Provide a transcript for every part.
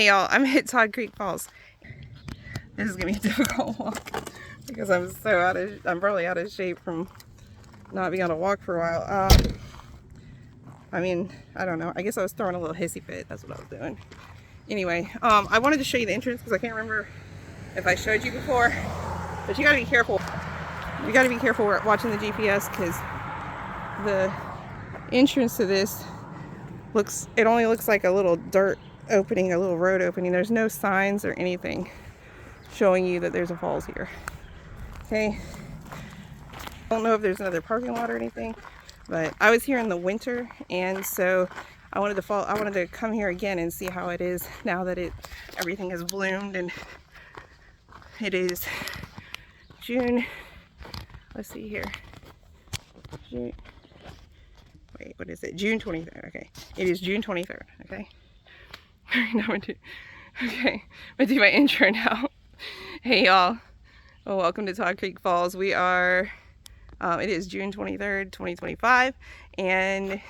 Hey y'all, I'm at Todd Creek Falls. This is gonna be a difficult walk because I'm probably out of shape from not being able to walk for a while. I mean, I don't know. I guess I was throwing a little hissy fit. That's what I was doing. Anyway, I wanted to show you the entrance because I can't remember if I showed you before. But you gotta be careful. You gotta be careful watching the GPS because the entrance to this only looks like a little dirt opening, a little road opening. There's no signs or anything showing you that there's a falls here. Okay. I don't know if there's another parking lot or anything, but I was here in the winter, and so I wanted to come here again and see how it is now that everything has bloomed. And it is June. Let's see here. June. Wait, what is it? June 23rd. Okay, it is June 23rd. Okay. Okay, I'm gonna do my intro now. Hey y'all, well, welcome to Todd Creek Falls. We are, it is June 23rd, 2025, and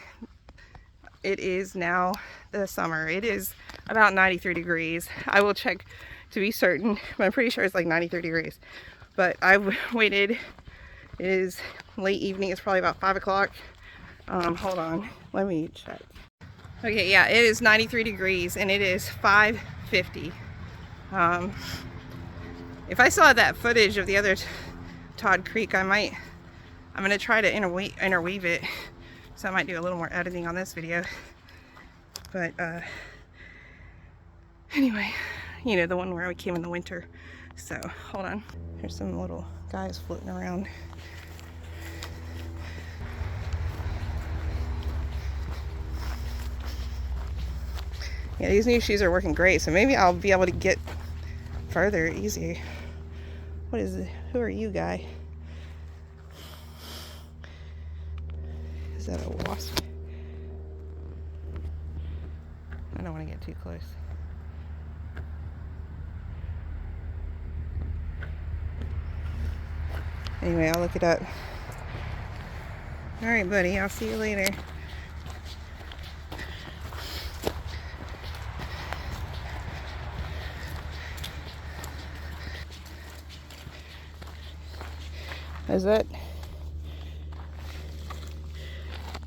it is now the summer. It is about 93 degrees. I will check to be certain, but I'm pretty sure it's like 93 degrees. But I've waited. It is late evening. It's probably about 5 o'clock. Hold on, let me check. Okay, yeah, it is 93 degrees and it is 5:50. If I saw that footage of the other Todd Creek, I'm gonna try to interweave it, so I might do a little more editing on this video. But anyway, you know, the one where we came in the winter. So hold on, there's some little guys floating around. Yeah, these new shoes are working great, so maybe I'll be able to get further easier. What is it? Who are you, guy? Is that a wasp? I don't want to get too close. Anyway, I'll look it up. Alright, buddy, I'll see you later. Is that?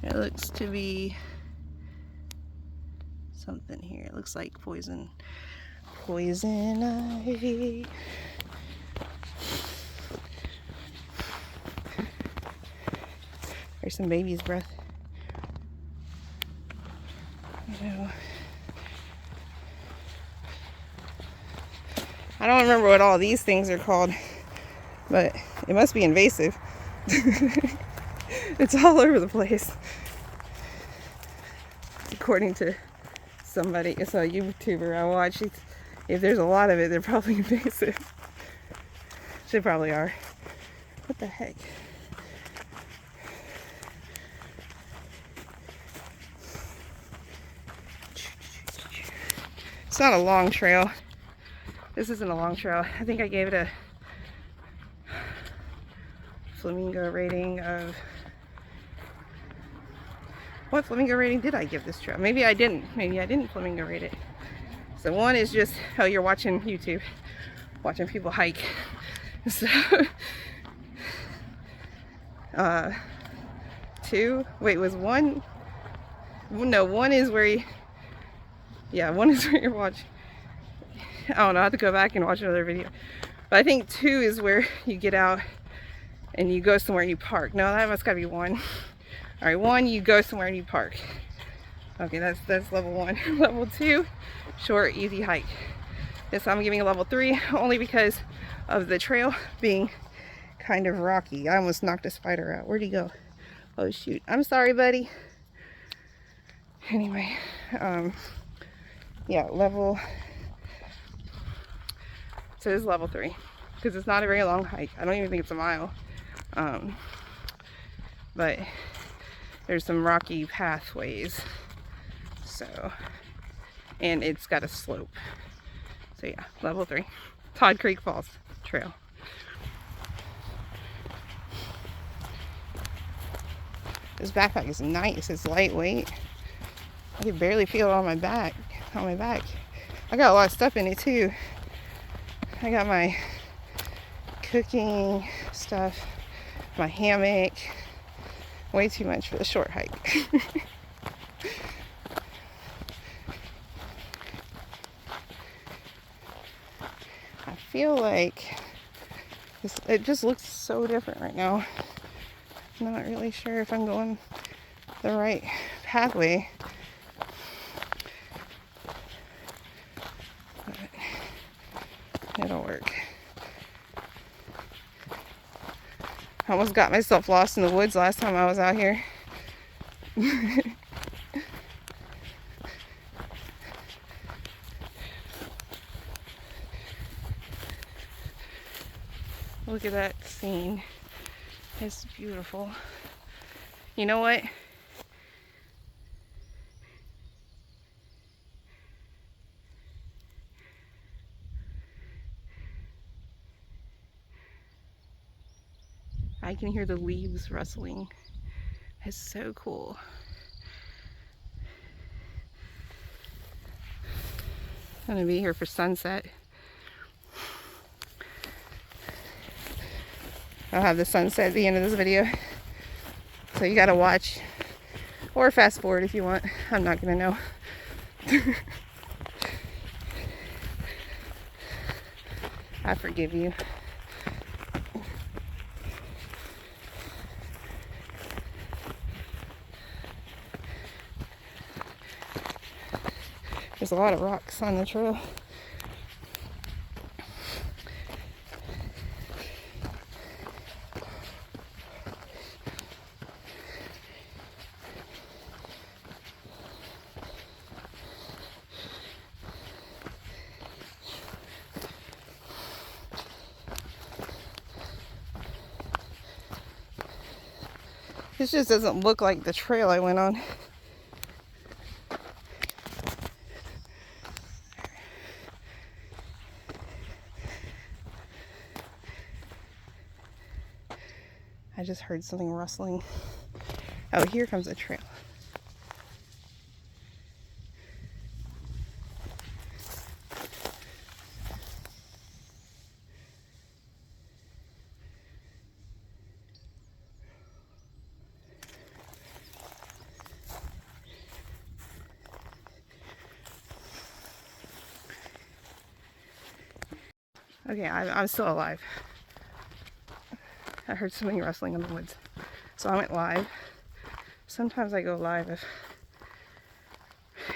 It looks to be something here. It looks like poison ivy. There's some baby's breath. I don't remember what all these things are called, but it must be invasive. It's all over the place. According to somebody, it's a YouTuber I watch. If there's a lot of it, they're probably invasive. They probably are. What the heck? It's not a long trail. This isn't a long trail. I think I gave it a flamingo rating of... What flamingo rating did I give this trail? Maybe I didn't. Maybe I didn't flamingo rate it. So one is just, oh, you're watching YouTube, watching people hike. So, two, wait, was one? No, one is where you, yeah, one is where you're watching. I don't know, I have to go back and watch another video. But I think two is where you get out and you go somewhere and you park. No, that must gotta be one. All right, one, you go somewhere and you park. Okay, that's level one. Level two, short, easy hike. This I'm giving a level 3 only because of the trail being kind of rocky. I almost knocked a spider out. Where'd he go? Oh shoot, I'm sorry, buddy. Anyway, yeah, so this is level 3 because it's not a very long hike. I don't even think it's a mile. But there's some rocky pathways, so, and it's got a slope. So yeah, level 3, Todd Creek Falls Trail. This backpack is nice. It's lightweight. I can barely feel it on my back. I got a lot of stuff in it too. I got my cooking stuff, my hammock. Way too much for the short hike. I feel like it just looks so different right now. I'm not really sure if I'm going the right pathway. But it'll work. I almost got myself lost in the woods last time I was out here. Look at that scene. It's beautiful. You know what? I can hear the leaves rustling. It's so cool. I'm gonna be here for sunset. I'll have the sunset at the end of this video. So you gotta watch or fast forward if you want. I'm not gonna know. I forgive you. There's a lot of rocks on the trail. This just doesn't look like the trail I went on. I just heard something rustling. Oh, here comes a trail. Okay, I'm still alive. I heard something rustling in the woods. So I went live. Sometimes I go live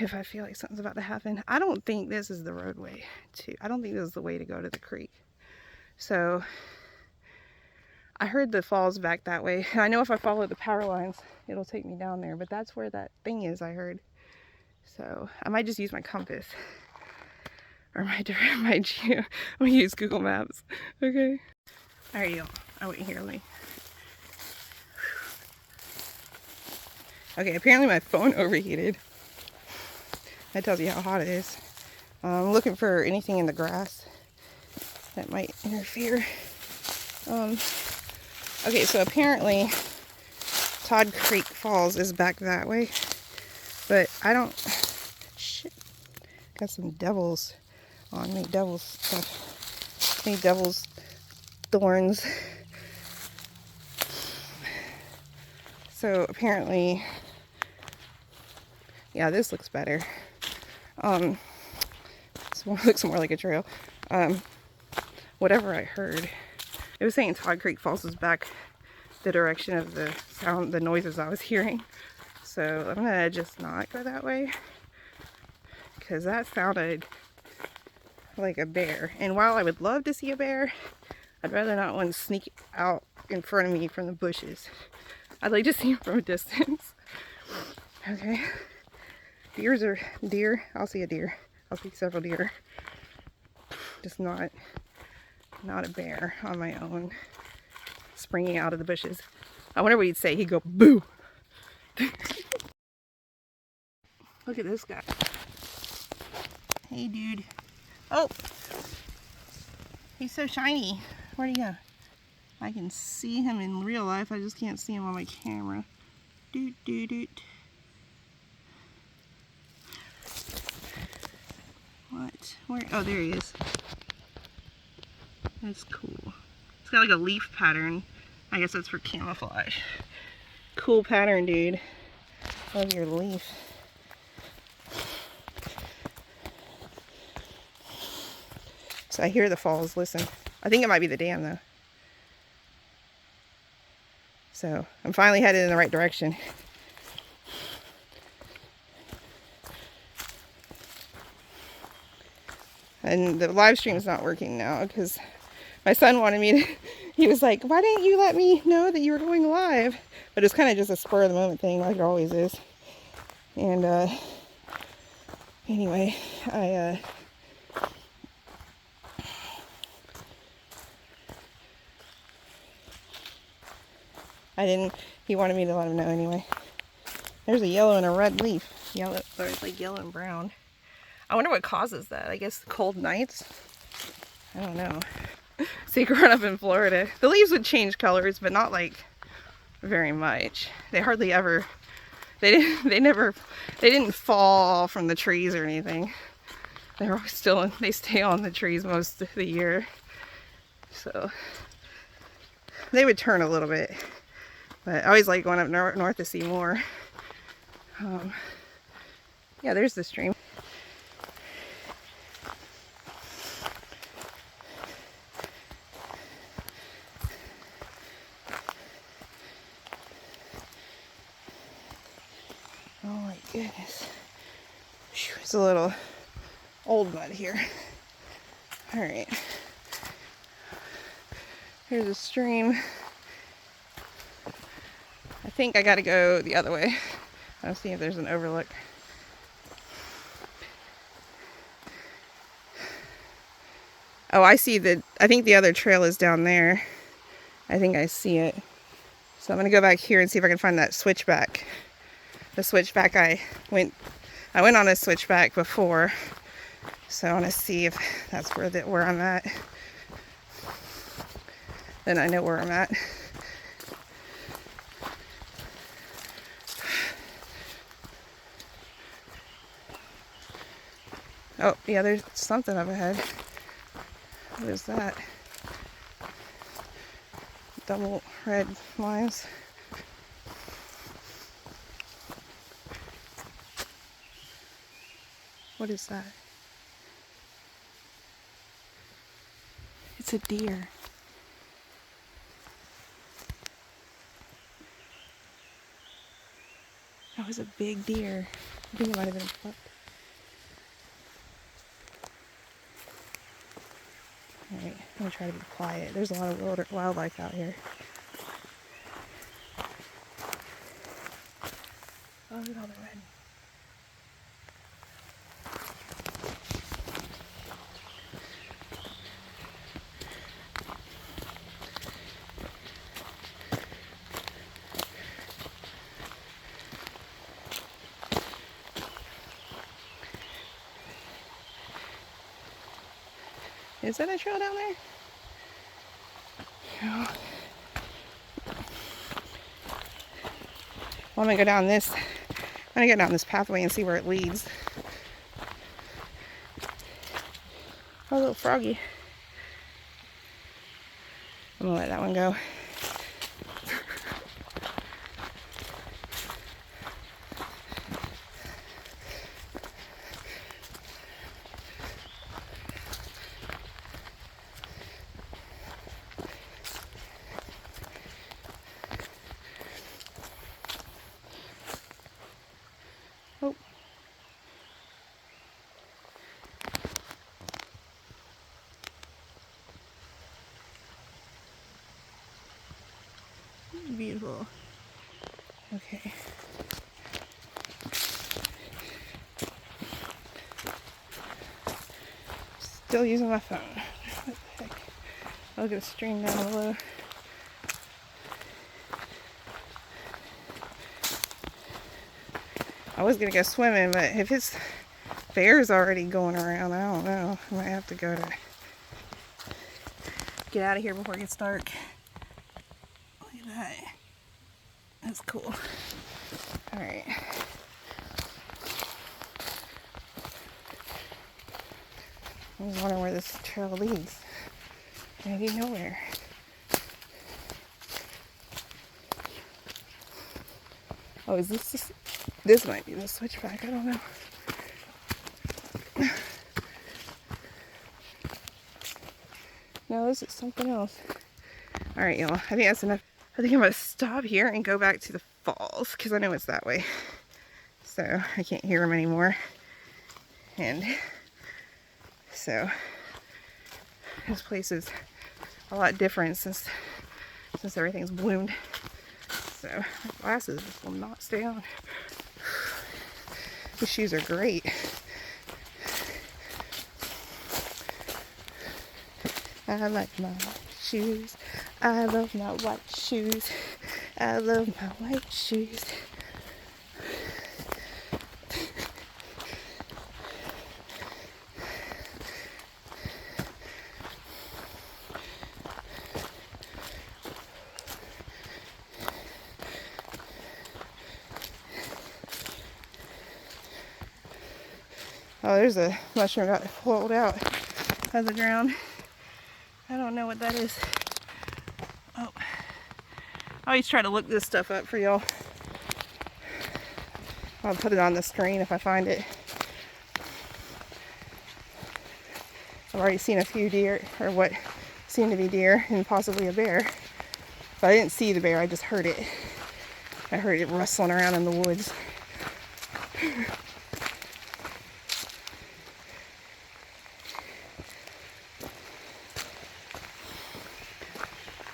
if I feel like something's about to happen. I don't think this is the roadway I don't think this is the way to go to the creek. So I heard the falls back that way. I know if I follow the power lines, it'll take me down there, but that's where that thing is, I heard. So I might just use my compass or my geo. I'm gonna use Google Maps. Okay. All right, y'all. Oh, wait, here, let me. Okay, apparently my phone overheated. That tells you how hot it is. I'm looking for anything in the grass that might interfere. Okay, so apparently Todd Creek Falls is back that way, but I don't. Shit, got some devils on me. Devil's stuff. Any devil's thorns. So apparently, yeah, this looks better. This one looks more like a trail. Whatever I heard, it was saying Todd Creek Falls was back the direction of the sound, the noises I was hearing. So I'm gonna just not go that way because that sounded like a bear. And while I would love to see a bear, I'd rather not one sneak out in front of me from the bushes. I'd like to see him from a distance. Okay. Deer. I'll see a deer. I'll see several deer. Just not a bear on my own. Springing out of the bushes. I wonder what he'd say. He'd go, boo! Look at this guy. Hey, dude. Oh! He's so shiny. Where'd he go? I can see him in real life. I just can't see him on my camera. Doot, doot, doot. What? What? Where? Oh, there he is. That's cool. It's got like a leaf pattern. I guess that's for camouflage. Cool pattern, dude. Love your leaf. So I hear the falls. Listen. I think it might be the dam, though. So I'm finally headed in the right direction. And the live stream is not working now because my son wanted me to, he was like, why didn't you let me know that you were going live? But it's kind of just a spur of the moment thing, like it always is. And anyway, he wanted me to let him know anyway. There's a yellow and a red leaf. Yellow, or it's like yellow and brown. I wonder what causes that. I guess cold nights? I don't know. See, growing up in Florida, the leaves would change colors, but not like very much. They hardly ever, they didn't fall from the trees or anything. They're always still, they stay on the trees most of the year. So they would turn a little bit, but I always like going up north to see more. Yeah, there's the stream. Oh my goodness. It's a little old mud here. Alright. Here's a stream. I think I gotta go the other way. I'll see if there's an overlook. Oh, I see I think the other trail is down there. I think I see it. So I'm gonna go back here and see if I can find that switchback. The switchback I went on a switchback before. So I wanna see if that's where I'm at. Then I know where I'm at. Oh, yeah, there's something up ahead. What is that? Double red lines. What is that? It's a deer. That was a big deer. I think it might have been a pup. Alright, I'm gonna try to be quiet. There's a lot of wildlife out here. Oh, look at all the red. Is that a trail down there? No. Well, I'm gonna go down this. I'm gonna go down this pathway and see where it leads. Oh, little froggy. I'm gonna let that one go. Oh. Beautiful. Okay. Still using my phone. What the heck? I'll get a stream down below. I was gonna go swimming, but if his bear's already going around, I don't know. I might have to go to get out of here before it gets dark. Look at that. That's cool. Alright. I was wondering where this trail leads. Maybe nowhere. Oh, is this? This might be the switchback. I don't know. No, this is something else. All right, y'all. I think that's enough. I think I'm gonna stop here and go back to the falls because I know it's that way. So I can't hear them anymore. And so this place is a lot different since everything's bloomed. So my glasses will not stay on. These shoes are great. I like my white shoes. I love my white shoes. I love my white shoes. Oh, there's a mushroom got pulled out of the ground. I don't know what that is. Oh, I always try to look this stuff up for y'all. I'll put it on the screen if I find it. I've already seen a few deer, or what seem to be deer, and possibly a bear. But I didn't see the bear, I just heard it. I heard it rustling around in the woods.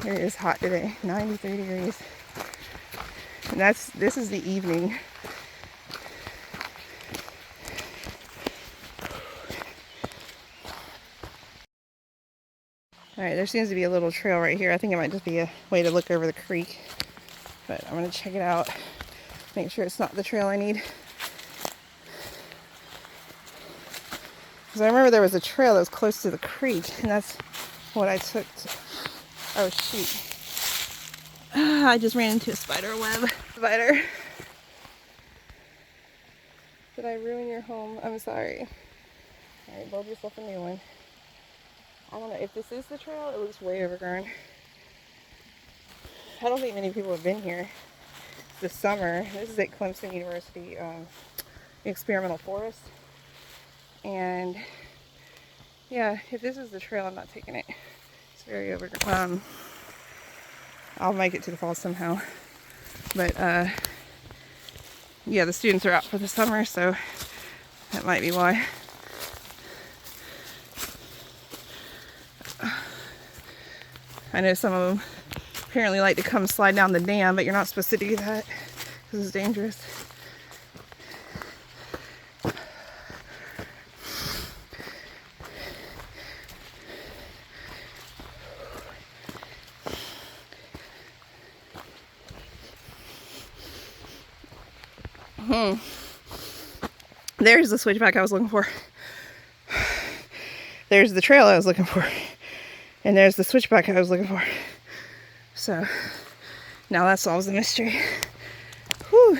It is hot today, 93 degrees. And this is the evening. Alright, there seems to be a little trail right here. I think it might just be a way to look over the creek. But I'm going to check it out. Make sure it's not the trail I need. Because I remember there was a trail that was close to the creek. And that's what I took to... Oh, shoot. I just ran into a spider web. Spider. Did I ruin your home? I'm sorry. Alright, build yourself a new one. I don't know. If this is the trail, it looks way overgrown. I don't think many people have been here this summer. This is at Clemson University Experimental Forest. And yeah, if this is the trail, I'm not taking it. It's very overgrown. I'll make it to the falls somehow. But yeah, the students are out for the summer, so that might be why. I know some of them apparently like to come slide down the dam, but you're not supposed to do that because it's dangerous. There's the switchback I was looking for. There's the trail I was looking for. And there's the switchback I was looking for. So, now that solves the mystery. Whew.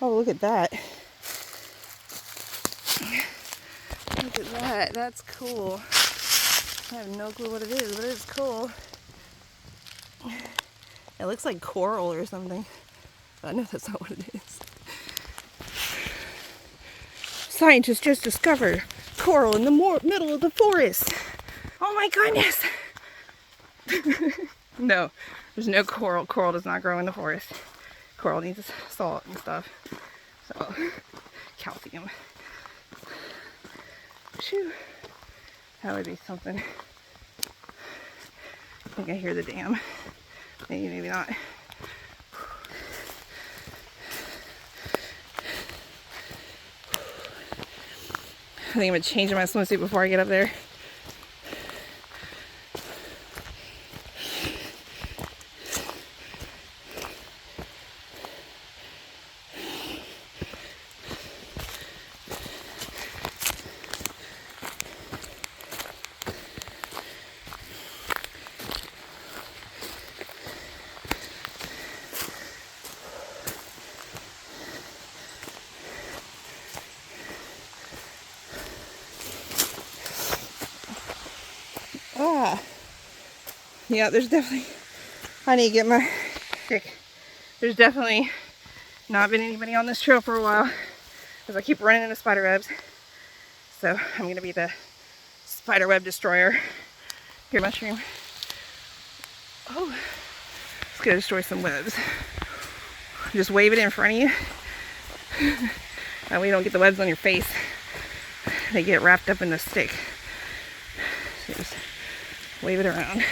Oh, look at that. Look at that. That's cool. I have no clue what it is, but it's cool. It looks like coral or something. But I know that's not what it is. Scientists just discovered coral in the middle of the forest. Oh my goodness. No, there's no coral. Coral does not grow in the forest. Coral needs salt and stuff. So, calcium. Shoo. That would be something. I think I hear the dam. Maybe, maybe not. I think I'm going to change my swimsuit before I get up there. Ah. Yeah, there's definitely, I need to get my stick. There's definitely not been anybody on this trail for a while because I keep running into spider webs. So I'm going to be the spider web destroyer. Here, mushroom. Oh, let's go destroy some webs. Just wave it in front of you. That way you don't get the webs on your face. They get wrapped up in the stick. So just wave it around.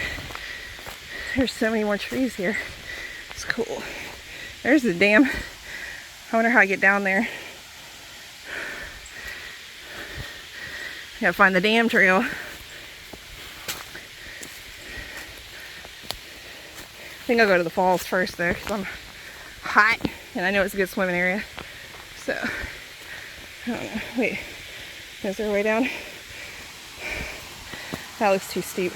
There's so many more trees here. It's cool. There's the dam. I wonder how I get down there. Gotta find the dam trail. I think I'll go to the falls first though, because I'm hot and I know it's a good swimming area. So, I don't know. Wait, is there a way down? That looks too steep.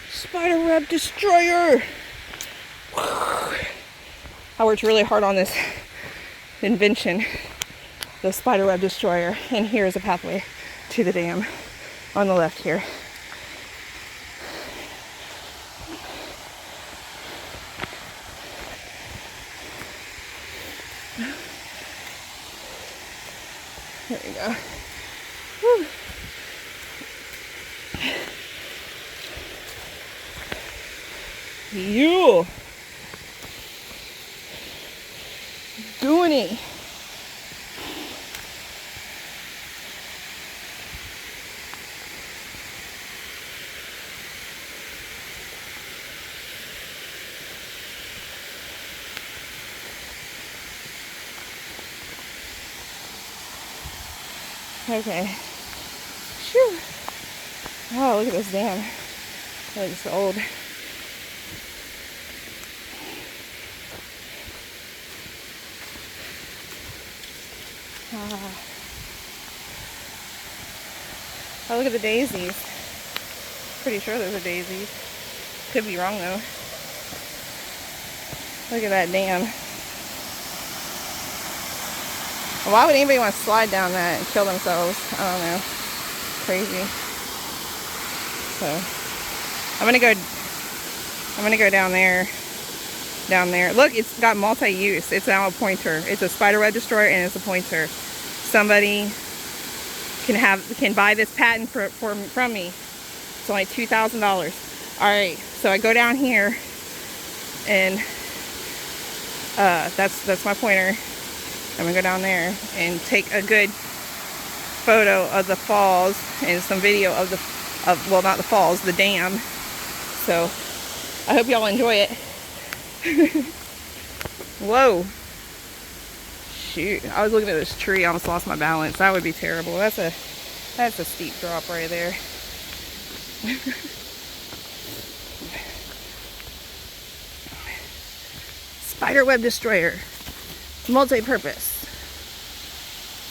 Spider web destroyer! I worked really hard on this invention, the spider web destroyer, and here is a pathway to the dam on the left here. There we go. Whew. You doing it. Okay. Whew. Oh, look at this dam. It's old. Oh, look at the daisies. Pretty sure those are daisies. Could be wrong though. Look at that dam. Why would anybody want to slide down that and kill themselves? I don't know. Crazy. So I'm gonna go down there. Down there. Look, it's got multi-use. It's now a pointer. It's a spider web destroyer and it's a pointer. Somebody can buy this patent from me. It's only $2,000. Alright, so I go down here and that's my pointer. I'm gonna go down there and take a good photo of the falls and some video of well, not the falls, the dam. So I hope y'all enjoy it. Whoa. Shoot, I was looking at this tree, I almost lost my balance. That would be terrible. That's a steep drop right there. Spider web destroyer, multi-purpose,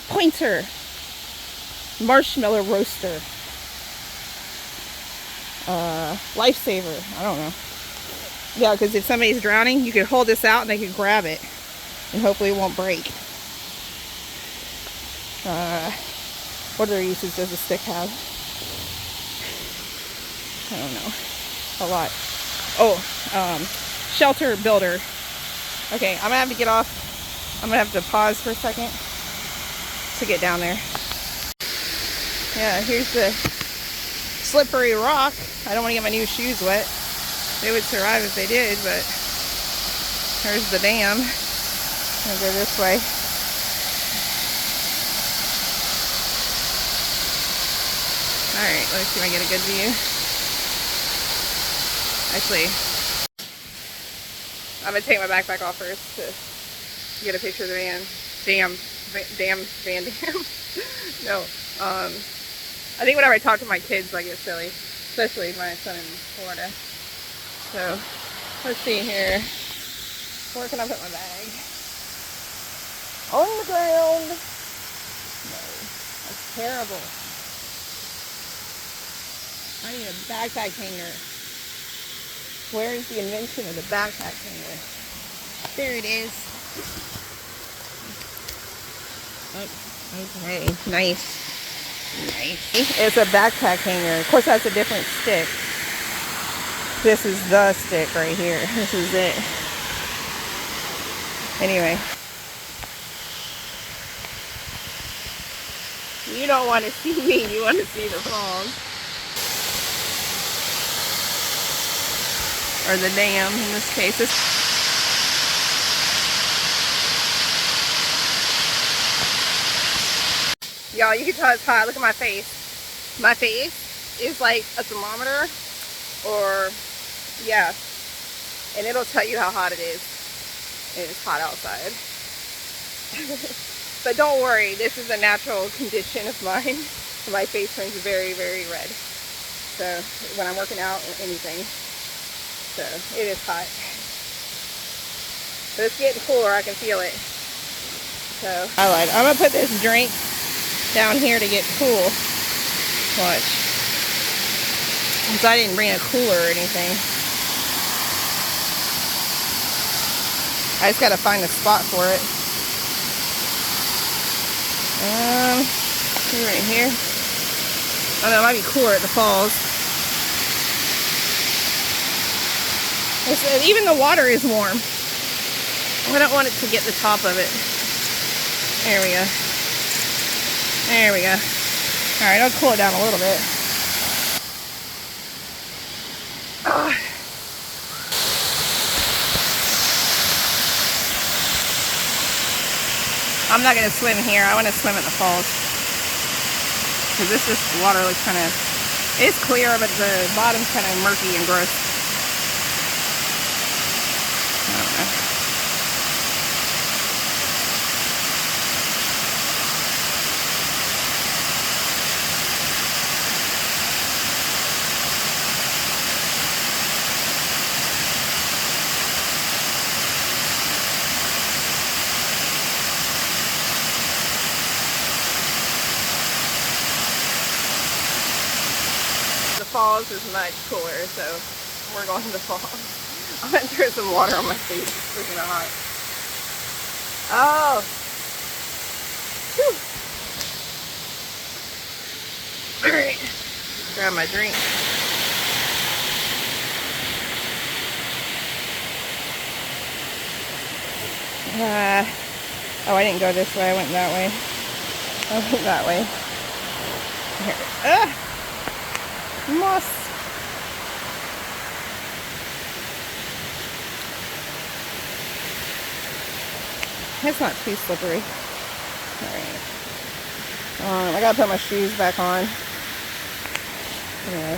pointer, marshmallow roaster, lifesaver. I don't know. Yeah, because if somebody's drowning, you could hold this out and they could grab it, and hopefully it won't break. What other uses does the stick have? I don't know. A lot. Oh, shelter builder. Okay, I'm gonna have to get off. I'm gonna have to pause for a second to get down there. Yeah, here's the slippery rock. I don't want to get my new shoes wet. They would survive if they did, but there's the dam. I'm gonna go this way. Alright, let's see if I get a good view. Actually, I'm gonna take my backpack off first to get a picture of the van. Van Dam. No. I think whenever I talk to my kids, I get silly. Especially my son in Florida. So, let's see here. Where can I put my bag? On the ground. No, that's terrible. I need a backpack hanger. Where is the invention of the backpack hanger? There it is. Oh, okay, nice. Nice. It's a backpack hanger. Of course, that's a different stick. This is the stick right here. This is it. Anyway. You don't want to see me. You want to see the falls. Or the dam in this case. Y'all, you can tell it's hot. Look at my face. My face is like a thermometer, or yeah, and it'll tell you how hot it is. It is hot outside. But don't worry, this is a natural condition of mine. My face turns very, very red. So when I'm working out or anything, so it is hot. But it's getting cooler. I can feel it. So I lied. I'm gonna put this drink down here to get cool. Watch. Since I didn't bring a cooler or anything. I just gotta find a spot for it. Right here. Oh no, it might be cooler at the falls. Even the water is warm. I don't want it to get the top of it. There we go. There we go. Alright, I'll cool it down a little bit. I'm not going to swim here. I want to swim at the falls. Because this water looks kind of... It's clear, but the bottom's kind of murky and gross. I don't know. Falls is much cooler, so we're going to the falls. I'm gonna throw some water on my face. It's freaking hot. Oh! Alright. Grab my drink. Oh, I didn't go this way. I went that way. I went that way. Here. Moss. It's not too slippery. Alright. I gotta put my shoes back on. Anyway.